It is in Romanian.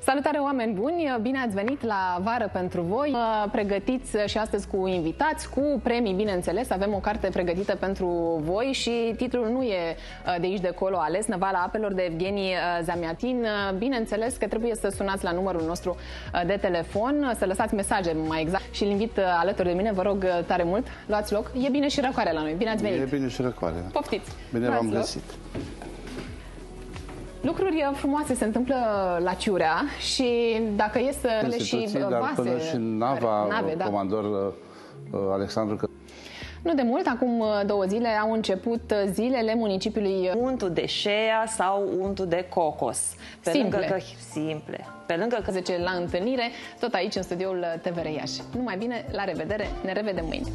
Salutare, oameni buni! Bine ați venit la Vară pentru voi. Pregătiți și astăzi cu invitați, cu premii, bineînțeles. Avem o carte pregătită pentru voi și titlul nu e de aici de acolo ales, Năvala apelor, de Evgeni Zamiatin. Bineînțeles că trebuie să sunați la numărul nostru de telefon, să lăsați mesaje mai exact și îl invit alături de mine, vă rog tare mult, luați loc. E bine și răcoare la noi. Bine ați venit! E bine și răcoare. Poftiți! Bine v-am găsit! Lucruri frumoase se întâmplă la Ciurea și dacă e să și dar până și nave, da. Comandor Alexandru. Nu de mult, acum 2 zile, au început zilele municipiului untul de șea sau untul de cocos. Simple. Pe lângă că 10 la întâlnire, tot aici în studioul TVR Iași. Numai bine, la revedere, ne revedem mâine!